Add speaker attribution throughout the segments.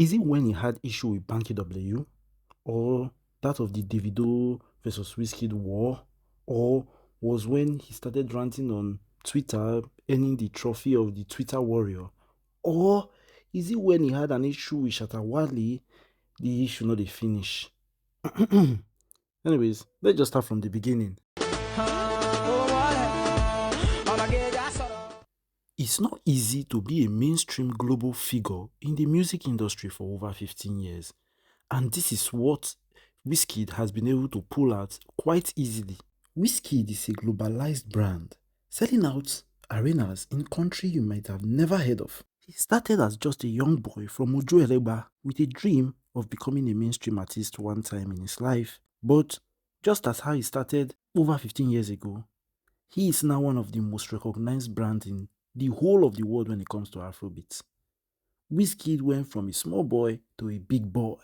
Speaker 1: Is it when he had issue with Banky W, or that of the Davido versus WIZKID war, or was when he started ranting on Twitter, earning the trophy of the Twitter warrior, or is it when he had an issue with Shatta Wale, the issue not dey finish? Anyways, let's just start from the beginning. It's not easy to be a mainstream global figure in the music industry for over 15 years, and this is what WIZKID has been able to pull out quite easily. WIZKID is a globalized brand, selling out arenas in countries you might have never heard of. He started as just a young boy from Ojo Elegba with a dream of becoming a mainstream artist one time in his life, but just as how he started over 15 years ago, he is now one of the most recognized brands in the whole of the world when it comes to Afrobeats. WIZKID went from a small boy to a big boy,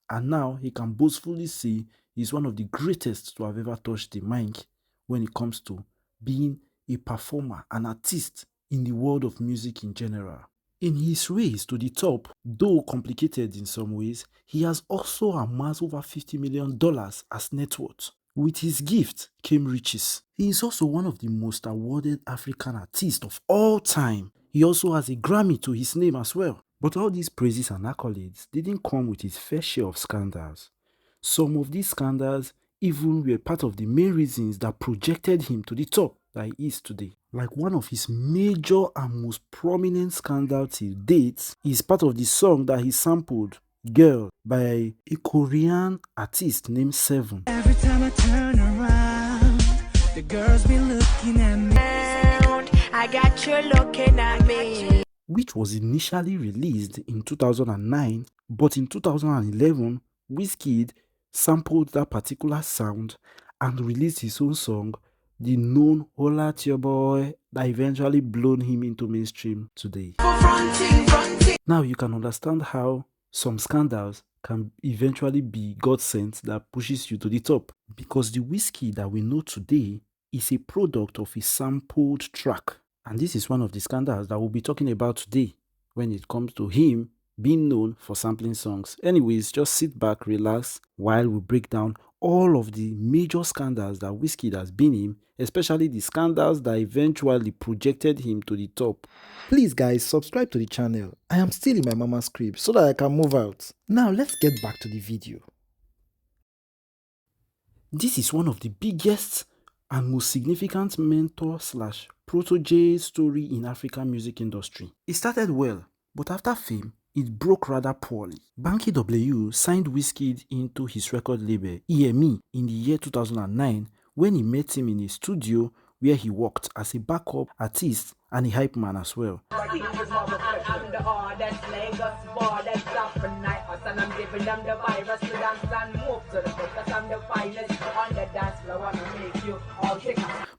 Speaker 1: and now he can boastfully say he's one of the greatest to have ever touched the mic when it comes to being a performer, an artist in the world of music in general. In his race to the top, though complicated in some ways, he has also amassed over $50 million as net worth. With his gift came riches. He is also one of the most awarded African artists of all time. He also has a Grammy to his name as well. But all these praises and accolades didn't come with his fair share of scandals. Some of these scandals even were part of the main reasons that projected him to the top that he is today. Like one of his major and most prominent scandals till date is part of the song that he sampled, Girl, by a Korean artist named Seven.
Speaker 2: Every time I turn around, the girls be looking at me. I got you looking at me.
Speaker 1: Which was initially released in 2009, but in 2011, WIZKID sampled that particular sound and released his own song, the known Holla to Your Boy, that eventually blown him into mainstream today. Now you can understand how some scandals can eventually be God sent that pushes you to the top, because the WIZKID that we know today is a product of a sampled track. And this is one of the scandals that we'll be talking about today when it comes to him being known for sampling songs. Anyways, just sit back, relax, while we break down all of the major scandals that WIZKID has been in, especially the scandals that eventually projected him to the top.
Speaker 3: Please guys, subscribe to the channel. I am still in my mama's crib so that I can move out. Now let's get back to the video.
Speaker 1: This is one of the biggest and most significant mentor slash protege story in African music industry. It started well, but after fame, it broke rather poorly. Banky W signed WIZKID into his record label EME in the year 2009 when he met him in a studio where he worked as a backup artist and a hype man as well.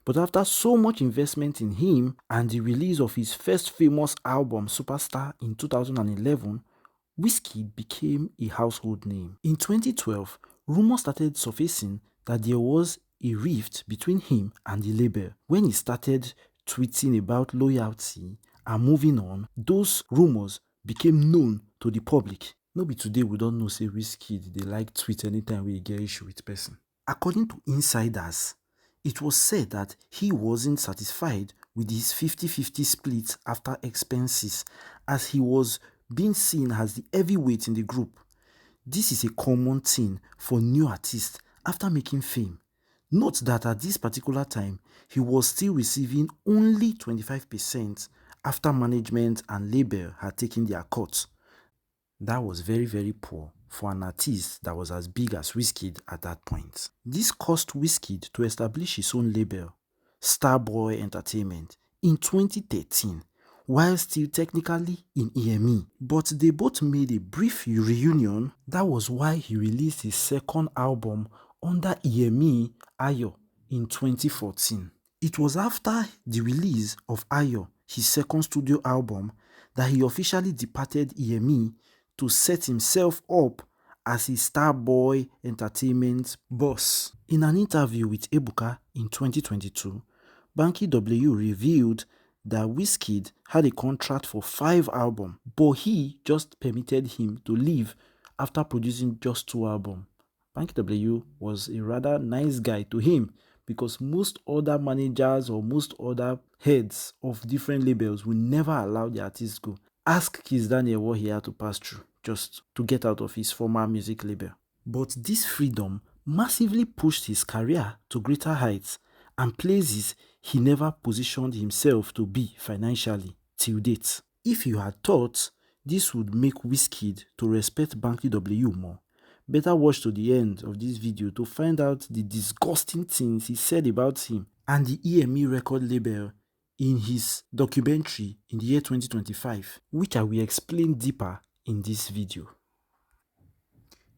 Speaker 1: But after so much investment in him and the release of his first famous album, Superstar, in 2011, WIZKID became a household name. In 2012, rumors started surfacing that there was a rift between him and the label. When he started tweeting about loyalty and moving on, those rumors became known to the public. No be today we don't know say WIZKID they like tweet anytime we get issue with person. According to insiders, it was said that he wasn't satisfied with his 50-50 split after expenses, as he was being seen as the heavyweight in the group. This is a common thing for new artists after making fame. Note that at this particular time, he was still receiving only 25% after management and label had taken their cut. That was very, very poor for an artist that was as big as WIZKID at that point. This caused WIZKID to establish his own label, Starboy Entertainment, in 2013, while still technically in EME. But they both made a brief reunion. That was why he released his second album under EME, Ayo, in 2014. It was after the release of Ayo, his second studio album, that he officially departed EME to set himself up as a Starboy Entertainment boss. In an interview with Ebuka in 2022, Banky W revealed that WIZKID had a contract for 5 albums, but he just permitted him to leave after producing just 2 albums. Banky W was a rather nice guy to him because most other managers or most other heads of different labels will never allow the artist go. Ask Kiss Daniel what he had to pass through just to get out of his former music label. But this freedom massively pushed his career to greater heights and places he never positioned himself to be financially till date. If you had thought this would make WIZKID to respect Banky W more, better watch to the end of this video to find out the disgusting things he said about him and the EME record label in his documentary in the year 2025, which I will explain deeper in this video.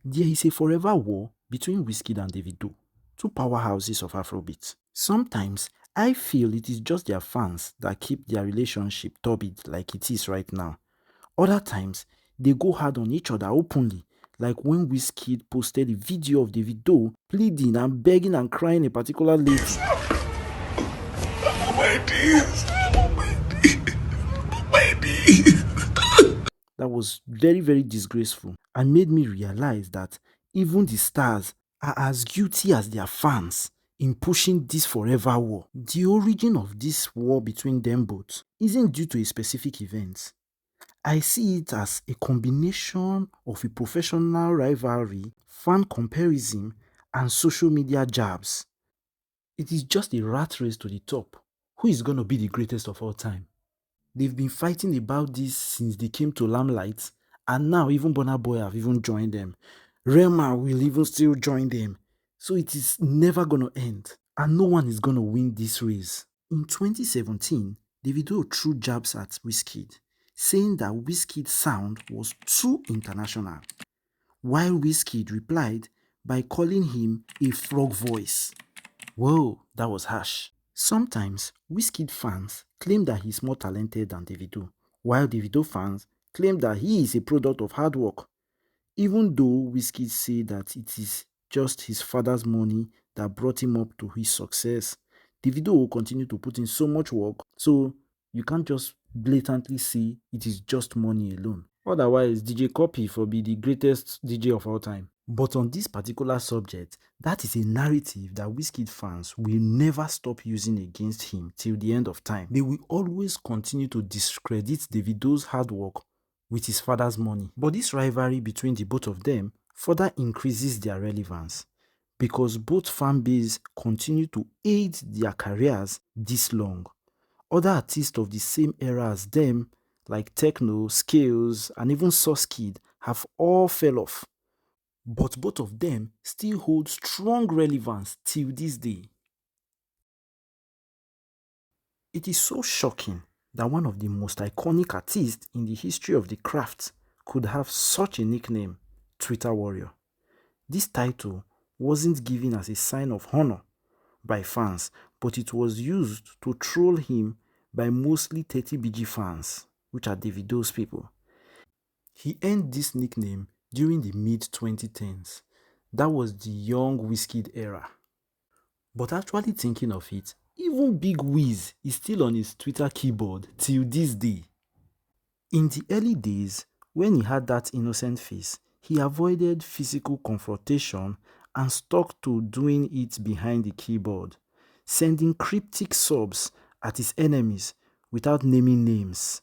Speaker 1: There is a forever war between WIZKID and Davido, two powerhouses of Afrobeat. Sometimes I feel it is just their fans that keep their relationship turbid like it is right now. Other times, they go hard on each other openly, like when WIZKID posted a video of Davido pleading and begging and crying a particular lady. That was very, very disgraceful and made me realize that even the stars are as guilty as their fans in pushing this forever war. The origin of this war between them both isn't due to a specific event. I see it as a combination of a professional rivalry, fan comparison, and social media jabs. It is just a rat race to the top. Who is going to be the greatest of all time? They've been fighting about this since they came to Limelight, and now even Burna Boy have even joined them. Rema will even still join them. So it is never gonna end, and no one is gonna win this race. In 2017, Davido threw jabs at WIZKID, saying that WIZKID's sound was too international, while WIZKID replied by calling him a frog voice. Whoa, that was harsh. Sometimes, WIZKID fans claim that he's more talented than Davido, while Davido fans claim that he is a product of hard work. Even though WIZKID say that it is just his father's money that brought him up to his success, Davido will continue to put in so much work, so you can't just blatantly say it is just money alone. Otherwise, DJ Copy for be the greatest DJ of all time. But on this particular subject, that is a narrative that WIZKID fans will never stop using against him till the end of time. They will always continue to discredit Davido's hard work with his father's money. But this rivalry between the both of them further increases their relevance because both fan bases continue to aid their careers this long. Other artists of the same era as them, like Techno, Scales, and even Sauce Kid, have all fell off. But both of them still hold strong relevance till this day. It is so shocking that one of the most iconic artists in the history of the craft could have such a nickname, Twitter Warrior. This title wasn't given as a sign of honor by fans, but it was used to troll him by mostly 30BG fans, which are Davido's people. He earned this nickname during the mid-2010s. That was the young WIZKID era. But actually thinking of it, even Big Wiz is still on his Twitter keyboard till this day. In the early days, when he had that innocent face, he avoided physical confrontation and stuck to doing it behind the keyboard, sending cryptic subs at his enemies without naming names.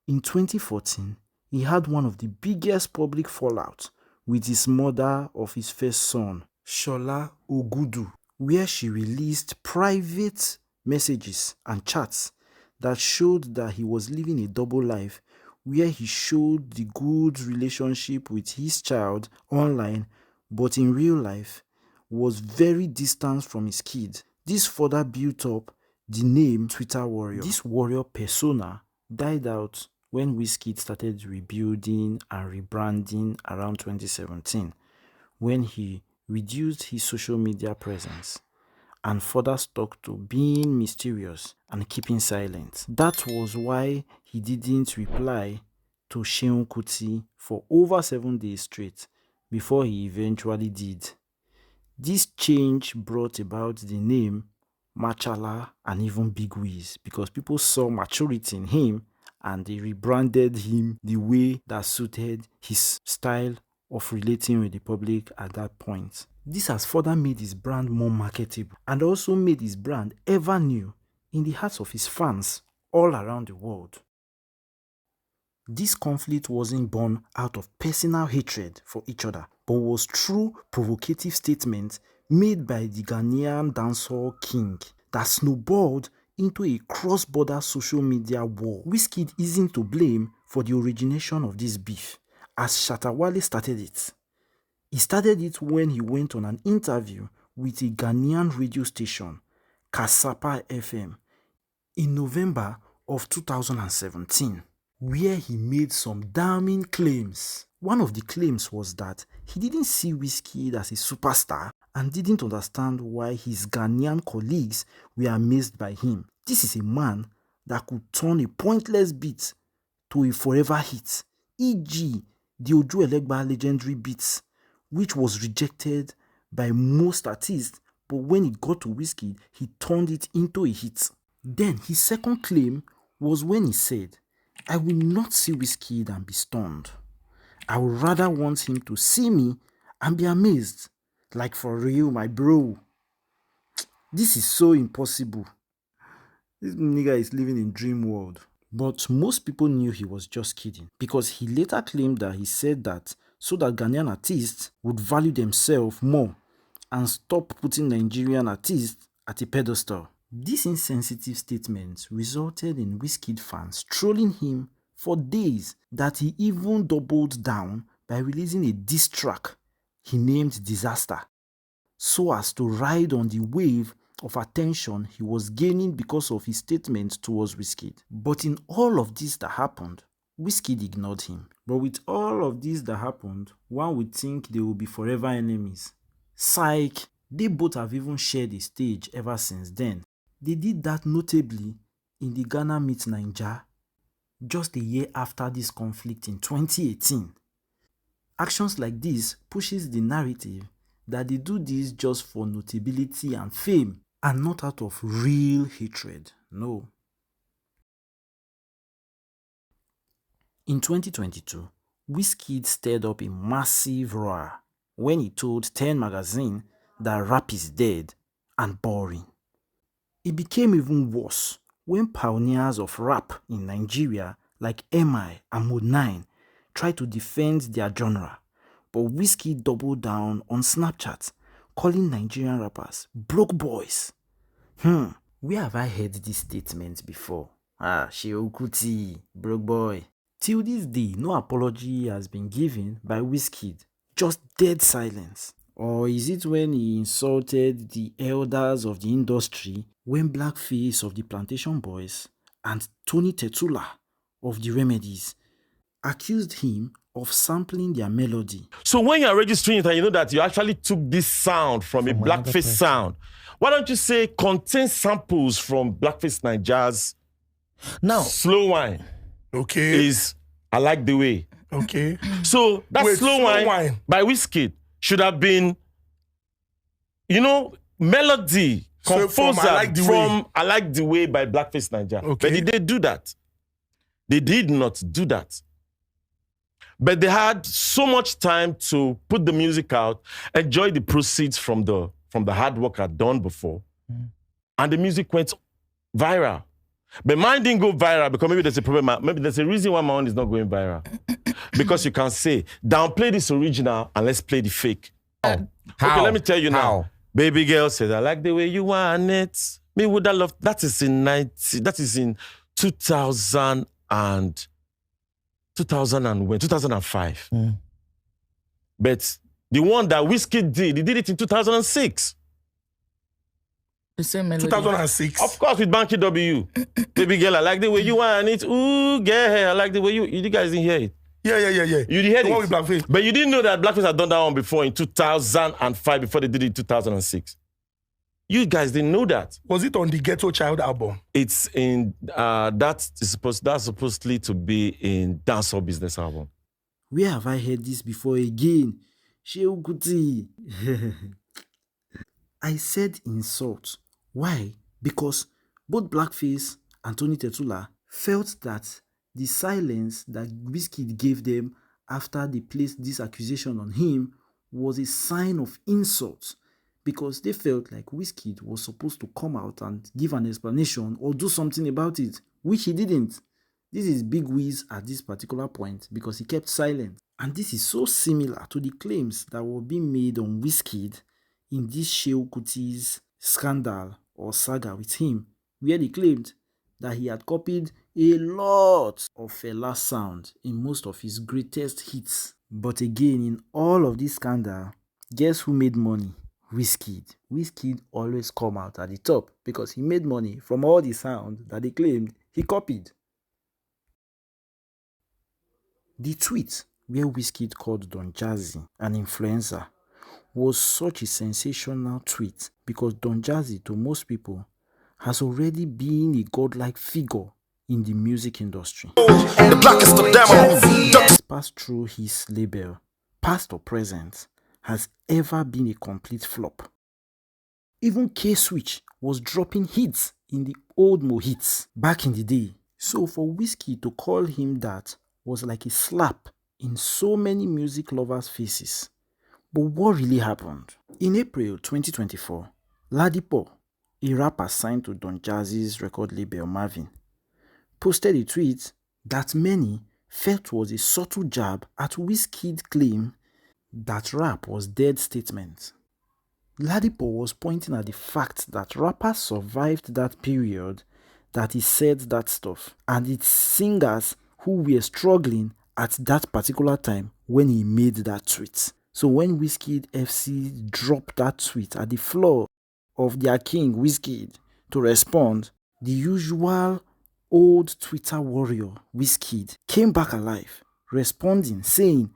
Speaker 1: In 2014, he had one of the biggest public fallout with his mother of his first son, Shola Ogudu, where she released private messages and chats that showed that he was living a double life, where he showed the good relationship with his child online, but in real life was very distant from his kid. This further built up the name Twitter Warrior. This warrior persona died out when WIZKID started rebuilding and rebranding around 2017, when he reduced his social media presence and further stuck to being mysterious and keeping silent. That was why he didn't reply to Seun Kuti for over 7 days straight before he eventually did. This change brought about the name Machala, and even Big Wiz because people saw maturity in him and they rebranded him the way that suited his style of relating with the public at that point. This has further made his brand more marketable and also made his brand ever new in the hearts of his fans all around the world. This conflict wasn't born out of personal hatred for each other, but was through provocative statements made by the Ghanaian dancehall king that snowballed into a cross-border social media war. WIZKID isn't to blame for the origination of this beef, as Shatta Wale started it. He started it when he went on an interview with a Ghanaian radio station, Kasapa FM, in November of 2017, where he made some damning claims. One of the claims was that he didn't see WIZKID as a superstar and didn't understand why his Ghanaian colleagues were amazed by him. This is a man that could turn a pointless beat to a forever hit, e.g. the Oju Elegba legendary beats, which was rejected by most artists, but when it got to WIZKID, he turned it into a hit. Then his second claim was when he said, "I will not see WIZKID and be stunned. I would rather want him to see me and be amazed. Like for real, my bro. This is so impossible. This nigga is living in dream world." But most people knew he was just kidding because he later claimed that he said that so that Ghanaian artists would value themselves more and stop putting Nigerian artists at a pedestal. This insensitive statement resulted in WIZKID fans trolling him for days that he even doubled down by releasing a diss track he named Disaster, so as to ride on the wave of attention he was gaining because of his statement towards WIZKID. But in all of this that happened, WIZKID ignored him. But with all of this that happened, one would think they will be forever enemies. Psych, they both have even shared a stage ever since then. They did that notably in the Ghana Meet Naija just a year after this conflict in 2018. Actions like this pushes the narrative that they do this just for notability and fame and not out of real hatred. No. In 2022, WIZKID stirred up a massive roar when he told 10 magazine that rap is dead and boring. It became even worse when pioneers of rap in Nigeria like MI and Mode 9 tried to defend their genre, but WIZKID doubled down on Snapchat, calling Nigerian rappers broke boys. Where have I heard this statement before? G.O.A.T, broke boy. Till this day, no apology has been given by WIZKID, just dead silence. Or is it when he insulted the elders of the industry when Blackface of the Plantation Boys and Tony Tetula of the Remedies accused him of sampling their melody?
Speaker 4: So when you're registering it and you know that you actually took this sound from a Blackface sound, why don't you say contain samples from Blackface Nigeria's
Speaker 5: Now,
Speaker 4: Slow Wine
Speaker 5: okay,
Speaker 4: is I Like the Way.
Speaker 5: okay.
Speaker 4: So that
Speaker 5: Wait,
Speaker 4: Slow Wine by WIZKID should have been, melody
Speaker 5: So
Speaker 4: composer
Speaker 5: from I Like the Way.
Speaker 4: I Like the Way by Blackface Nigeria.
Speaker 5: Okay.
Speaker 4: But did they do that? They did not do that. But they had so much time to put the music out, enjoy the proceeds from the hard work I'd done before. And the music went viral. But mine didn't go viral because maybe there's a problem. Maybe there's a reason why my own is not going viral. Because you can say, downplay this original and let's play the fake.
Speaker 5: How?
Speaker 4: Okay, let me tell you now.
Speaker 5: How?
Speaker 4: Baby girl says, I like the way you want it. Me would have loved, that is in 2000 and 2005. But the one that WIZKID did, he did it in 2006.
Speaker 6: The same melody.
Speaker 5: 2006.
Speaker 4: Of course, with Banky W. Baby girl, I like the way you want it. Ooh, girl, I like the way you guys didn't hear it.
Speaker 5: Yeah.
Speaker 4: You did hear
Speaker 5: The
Speaker 4: it.
Speaker 5: one with Blackface.
Speaker 4: But you didn't know that Blackface had done that one before in 2005, before they did it in 2006. You guys didn't know that.
Speaker 5: Was it on the Ghetto Child album?
Speaker 4: It's in that's supposedly to be in Dancehall Business album.
Speaker 1: Where have I heard this before again? G.O.A.T. I said insult. Why? because both Blackface and Tony Tetula felt that the silence that WIZKID gave them after they placed this accusation on him was a sign of insult, because they felt like WIZKID was supposed to come out and give an explanation or do something about it, which he didn't. This is Big Wiz at this particular point because he kept silent. And this is so similar to the claims that were being made on WIZKID in this Shehu Kuti's scandal or saga with him, where they claimed that he had copied a lot of Fela's sound in most of his greatest hits. But again, in all of this scandal, guess who made money? WIZKID. WIZKID always come out at the top because he made money from all the sound that they claimed he copied. The tweet where WIZKID called Don Jazzy an influencer was such a sensational tweet because Don Jazzy, to most people, has already been a godlike figure in the music industry.
Speaker 2: The blackest of them
Speaker 1: Has passed through his label, past or present, has ever been a complete flop. Even K-Switch was dropping hits in the old Mo hits back in the day. So for WIZKID to call him that was like a slap in so many music lovers' faces. But what really happened? In April 2024, Ladipo, a rapper signed to Don Jazzy's record label Marvin, posted a tweet that many felt was a subtle jab at WIZKID's claim that rap was dead statement. Ladipo was pointing at the fact that rappers survived that period that he said that stuff, and it's singers who were struggling at that particular time when he made that tweet. So when WIZKID FC dropped that tweet at the floor of their king WIZKID to respond, the usual old Twitter warrior WIZKID came back alive, responding saying,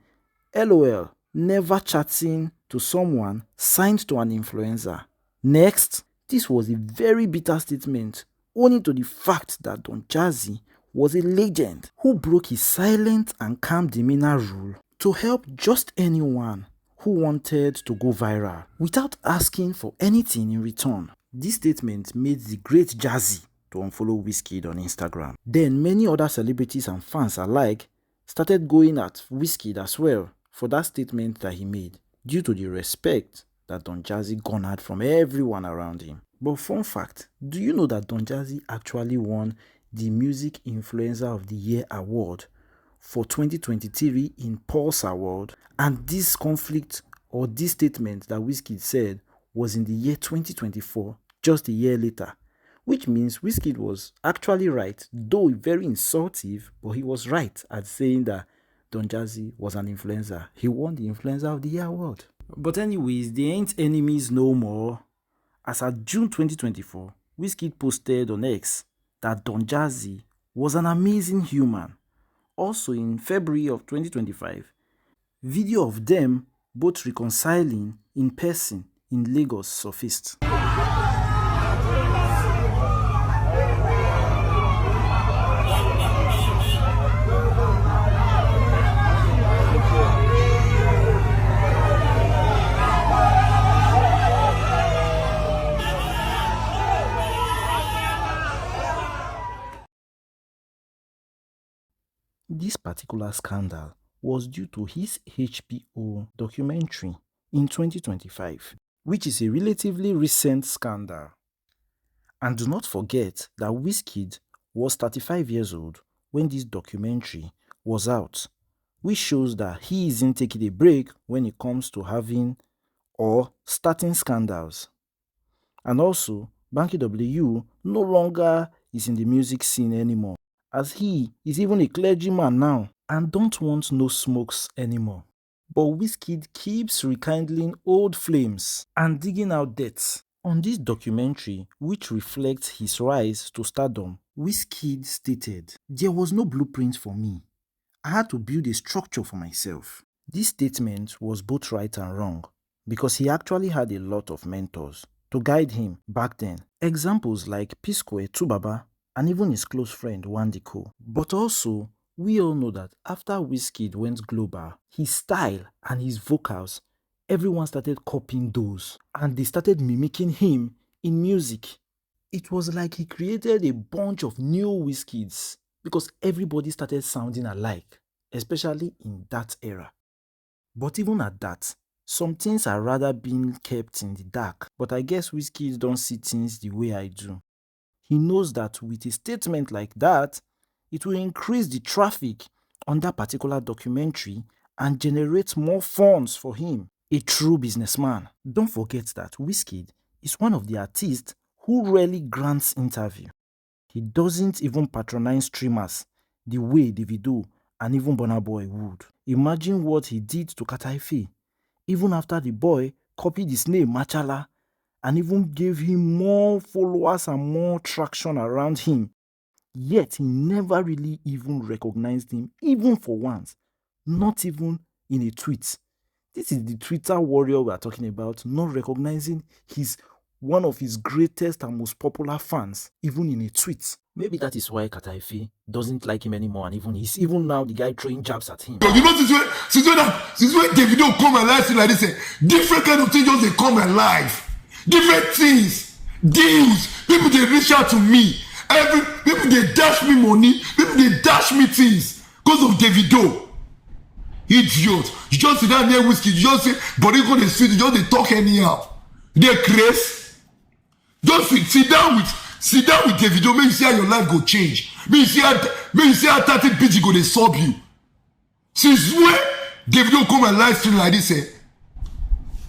Speaker 1: LOL, never chatting to someone signed to an influencer. Next, this was a very bitter statement owing to the fact that Don Jazzy was a legend who broke his silent and calm demeanor rule to help just anyone who wanted to go viral without asking for anything in return. This statement made the great Jazzy to unfollow WIZKID on Instagram. Then many other celebrities and fans alike started going at WIZKID as well for that statement that he made, due to the respect that Don Jazzy garnered from everyone around him. But fun fact, do you know that Don Jazzy actually won the Music Influencer of the Year award for 2023 in Pulse Award? And this conflict or this statement that WIZKID said was in the year 2024, just a year later. Which means WIZKID was actually right, though very insultive, but he was right at saying that Don Jazzy was an influencer. He won the Influencer of the Year award. But anyways, they ain't enemies no more. As at June 2024, WIZKID posted on X that Don Jazzy was an amazing human. Also in February of 2025, video of them both reconciling in person in Lagos surfaced. This particular scandal was due to his HBO documentary in 2025, which is a relatively recent scandal. And do not forget that WIZKID was 35 years old when this documentary was out, which shows that he isn't taking a break when it comes to having or starting scandals. And also, Banky W no longer is in the music scene anymore, as he is even a clergyman now and don't want no smokes anymore. But WIZKID keeps rekindling old flames and digging out debts. On this documentary, which reflects his rise to stardom, WIZKID stated, "There was no blueprint for me. I had to build a structure for myself." This statement was both right and wrong, because he actually had a lot of mentors to guide him back then. Examples like P-Square, Tubaba, and even his close friend Wandiko. But also, we all know that after WIZKID went global, his style and his vocals, everyone started copying those, and they started mimicking him in music. It was like he created a bunch of new WIZKID'S because everybody started sounding alike, especially in that era. But even at that, some things are rather being kept in the dark. But I guess WIZKID don't see things the way I do. He knows that with a statement like that, it will increase the traffic on that particular documentary and generate more funds for him. A true businessman. Don't forget that WIZKID is one of the artists who rarely grants interview. He doesn't even patronize streamers the way Davido and even Burna Boy would. Imagine what he did to Kataife, even after the boy copied his name Machala and even gave him more followers and more traction around him. Yet he never really even recognized him, even for once, not even in a tweet. This is the Twitter warrior we are talking about, not recognizing one of his greatest and most popular fans, even in a tweet. Maybe that is why Kataife doesn't like him anymore, and he's even now the guy throwing jabs at him.
Speaker 5: You know, since when Davido come alive like this, different kind of things just they come alive. Different things, deals. People they reach out to me. People they dash me money. People they dash me things because of Davido. Idiot. You just sit down there whiskey. You just say, body go dey sweet. You just they talk anyhow. They craze. Just sit down with Davido. Make you see how your life go change. Make you see how 30 bitch go they sub you. Since when Davido come and live stream like this,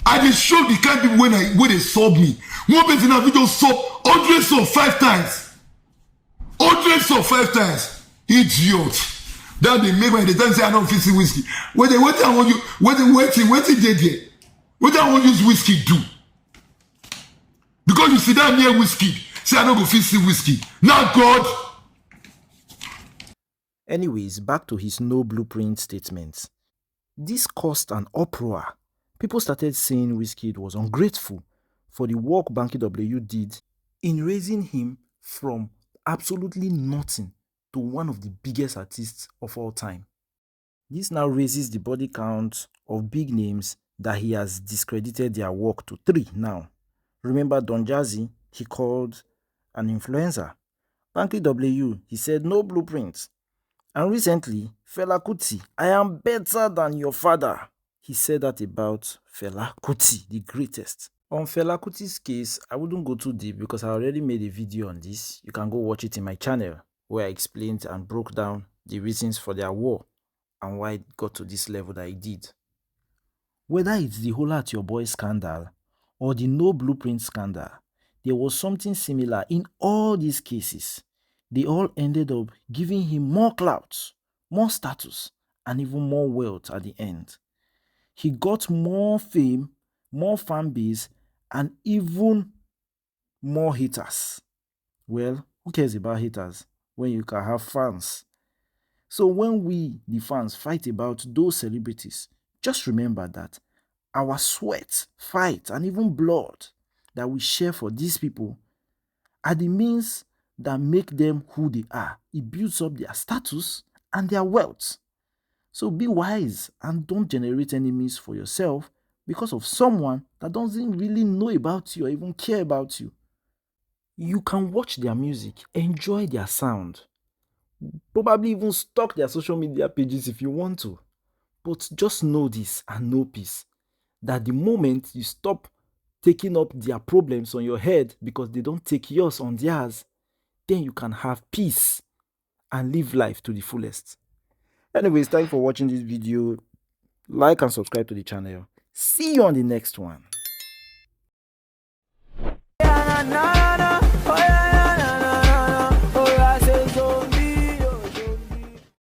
Speaker 5: I dey show the kind of people when they sub me. One person have video sub hundreds of 5 times. Hundreds of 5 times. Idiot. That they make my the time say I don't fit see whiskey. What I want you, what they there? What I want use whiskey do? Because you sit down near whiskey, say I don't go fit see whiskey. Now God.
Speaker 1: Anyways, back to his no blueprint statements. This caused an uproar. People started saying WIZKID was ungrateful for the work Banky W did in raising him from absolutely nothing to one of the biggest artists of all time. This now raises the body count of big names that he has discredited their work to 3 now. Remember Don Jazzy, he called an influencer. Banky W, he said no blueprint. And recently, Fela Kuti, I am better than your father. He said that about Fela Kuti, the greatest. On Fela Kuti's case, I wouldn't go too deep because I already made a video on this. You can go watch it in my channel where I explained and broke down the reasons for their war and why it got to this level that it did. Whether it's the Holla at Your Boy scandal or the No Blueprint scandal, there was something similar in all these cases. They all ended up giving him more clout, more status, and even more wealth at the end. He got more fame, more fan base, and even more haters. Well, who cares about haters when you can have fans? So when we, the fans, fight about those celebrities, just remember that our sweat, fight, and even blood that we share for these people are the means that make them who they are. It builds up their status and their wealth. So be wise and don't generate enemies for yourself because of someone that doesn't really know about you or even care about you. You can watch their music, enjoy their sound, probably even stalk their social media pages if you want to. But just know this and know peace, that the moment you stop taking up their problems on your head because they don't take yours on theirs, then you can have peace and live life to the fullest. Anyways, thanks for watching this video. Like and subscribe to the channel. See you on the next one.